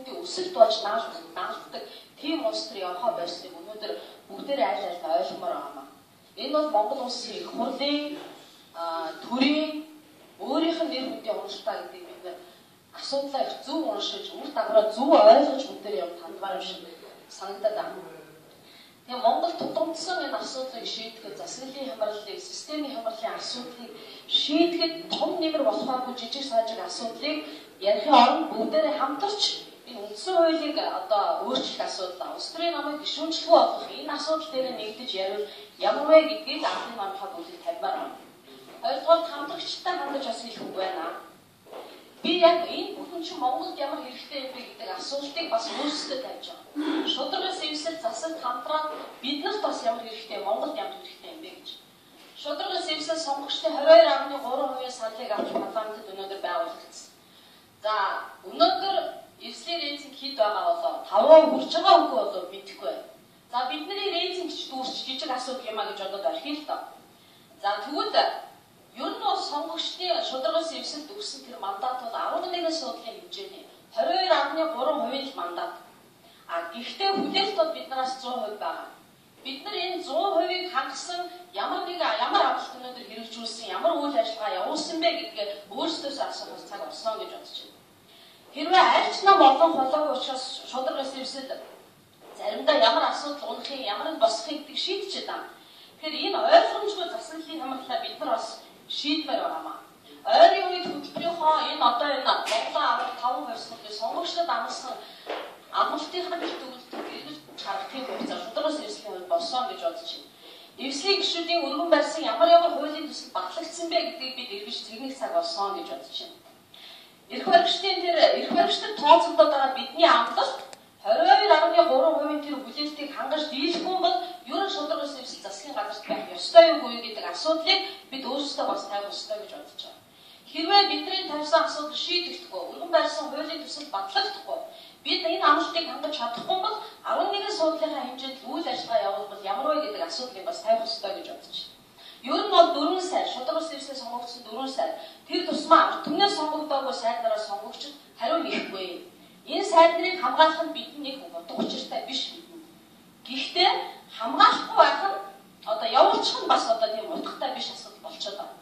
нийгэмдийн өсөлт болж наалдаг тийм улс төр явахаа байсныг өнөөдөр бүгдээрээ аль альдаа ойлгомоор байгаа. Энэ бол Монгол улсын их хурлын төрийн өөрийнх нь нэр хүндийн уншилтаа гэдэг бид асуудлаа их зөв уншиж, үр дагавраа зөв ойлгож бүгдээр явах хандгаар юм шиг санагдаад байна. Тэгээ Монгол тутамдсан энэ асуудлыг шийдэхэд засаглалын хямралыг, системийн хямралын асуудлыг шийдэхэд том нэмэр болохгүй жижиг сажиг асуудлыг ярихын оронд бүгдээрээ хамтарч энэ үндсэн хуулийг одоо өөрчлөх асуудал, улс төрийн намыг гишүүнчлэхүй болох энэ асуудал дээр нэгдэж ярил ямар вэ гэдгийг анхны манхаа бүлэг тавьмаар байна. Хоёрдугаар хамтрагчтай хандаж бас хэлэх үг байна. Би яг энэ бүхэн чинь Монголд ямар хэрэгтэй юм бэ гэдэг асуултыг бас өөрсдөө тавьж байгаа. Шударгаас эвсэл засаг хамтраад биднэрт бас ямар хэрэгтэй, Монголд ямар хэрэгтэй юм бэ гэж. Шударгаас эвсэл сонгогчдын 22.3% саналыг авч парламентд өнөөдөр байгуулагдсан. За өнөөдөр эвслийн рейтинг хэд байгаа болоо 5% хүрч байгаа үгүй болоо мэдэхгүй байна. За бидний рейтинг ч дүүрч жижиг асуудал юм а гэж бодоод орхиё л доо. За тэгвэл ер нь бол сонгогчдын шударгаас эвсэлд өгсөн тэр мандат бол 11 суудлын хэмжээний 22.3% мандат. Гэхдээ хүлээлт бол биднээс 100% байгаа. Бид нар энэ 100%-ийг хангасан ямар амлалт өнөөдөр хэрэгжүүлсэн, ямар үйл ажиллагаа явуулсан бэ гэдгээ өөрсдөөсөө асуухаас цаг болсон гэж бодож байна. Хэрвээ аль ч нам олон холоогүй учраас шударгаас эвсэл заримдаа ямар асуудал унахыг, ямар босхыг гэдэг шийдчихэд байна. Тэгэхээр энэ ойлгомжгүй засаглалын хямралаа бид нар бас шийдмээр байгаамаа. Ойрын үед хөтөлбөрийнхөө энэ одоо энэ Монголын авах 5% сүлжээ сонгогчдод амласан амлалтынхаа төгөлтөд эргэж харагдахын хугацаа шударгаас эвслийн хувьд болсон гэж бодож байна. Эвслийн гишүүдийн өргөн барьсан ямар хуулийн төсөл батлагдсан бэ гэдгийг бид эргэж цэгнэх цаг болсон гэж бодож байна. Эрх баригчдад тооцогдоод байгаа бидний амлалт 22.3% тэр хүлээлтийг хангаж дийлэхгүй бол ерөн шударгаас эвсэл засгийн газарт байх ёстой юу гэдэг асуудлыг бид өөрсдөө бас тавих ёстой гэж бодож байна. Хэрвээ бидний тавьсан асуудал шийдэгдэхгүй, өргөн барьсан хуулийн төсөл батлагдахгүй, бид энэ амлалтыг хангаж чадахгүй бол 11 суудлынхаа хэмжээнд үйл ажиллагаа явуулбал ямар вэ гэдэг асуудлыг бас тавих ёстой гэж бодож байна. Ер нь бол 4 сар шударгаас эвсэл сонгогдсон 4 сар тэр тусмаа түнээс сонгогдоогүй сайднараа сонгогчд хариу хийхгүй. Энэ сайдныг хамгаалах нь бидний нэг утга учиртай биш юм. Гэхдээ хамгаалахгүй байх нь одоо явуулчих нь бас одоо тийм утгатай биш асуудал болчиход байна.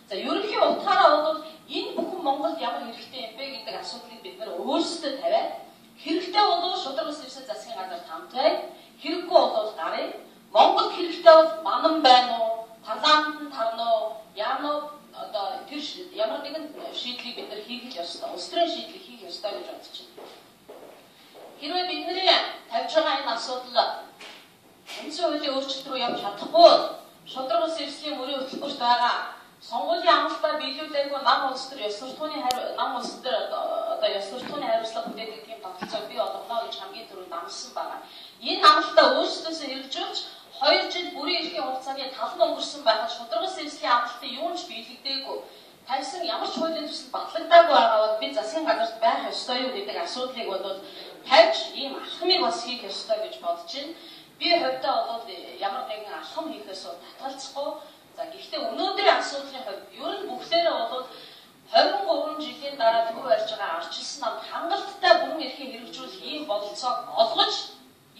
За ерөнхий утгаараа бол энэ бүхэн Монголд ямар хэрэгтэй юм бэ гэдэг асуудлыг бид нэр өөрсдөө тавиад хэрэгтэй бол шударгаас эвсэл засгийн газарт хамтрая, хэрэггүй бол гарыг. Монголд хэрэгтэй бол манан байна уу, парламентд тарна уу, яана одоо тэр ямар нэгэн шийдлийг бид нэр хийх ёстой, улс төрийн шийдлийг хийх ёстой гэж бодож байна. Хэрвээ бидний тавьж байгаа энэ асуудал үндсэн хуулийн өөрчлөлт рүү явж чадахгүй шударгаас эвслийн мөрийн хөтөлбөрт байгаа сонгуулийн амлалтаа биелүүлээгүй нам улс төр ёс суртахууны хариуцлага бүтээдэг тийм тогтолцоо бий болгоно гэж хамгийн түрүүнд амласан байна. Энэ амлалтаа өөрсдөөсөө хэрэгжүүлж 2 жил бүрийн эрхийн хугацааны талан өнгөрсөн байхад шударгаас эвслийн амлалтын юун ч биелэгдээгүй тавьсан ямар ч хуулийн төсөл батлагдаагүй байгаа бол бид засгийн газарт байх ёстой юу гэдэг асуудлыг бол тавьж ийм алхмыг бас хийх ёстой гэж бодож байна. Би хувьдаа бол ямар нэгэн алхам хийхээс татгалзахгүй. За гэхдээ өнөөдрийн асуудлын хувьд ер нь бүгдээрээ бол 23 жилийн дараа төв барьж байгаа арчилсан намд хангалттай бүрэн эрхийг хэрэгжүүлэх ийм бололцоог олгож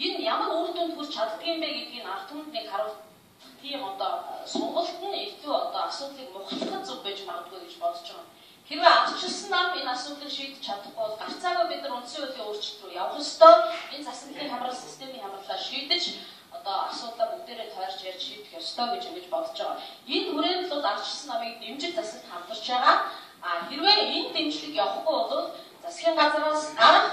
энэ ямар үр дүнд хүрч чаддгийм бэ гэдгийг ард түмэнд нэг харуулах тийм одоо сонголт нь илүү одоо асуудлыг мухлахад зөв байж магадгүй гэж бодож байгаа. Хэрвээ арчилсан нам энэ асуудлыг шийдэж чадахгүй бол гарцаагаа бид нар үндсэн хуулийн өөрчлөлт рүү явах ёстой. Энэ засаглалын хямрал системийн хямралаа шийдэж одоо асуудлаа бүгдээрээ тойрч ярьж шийдэх ёстой гэж ингэж бодож байгаа. Энэ хүрээнд бол арчилсан намыг дэмжиж засагт хамтарч байгаа. Хэрвээ энэ дэмжлэг явахгүй бол засгийн газраас гарах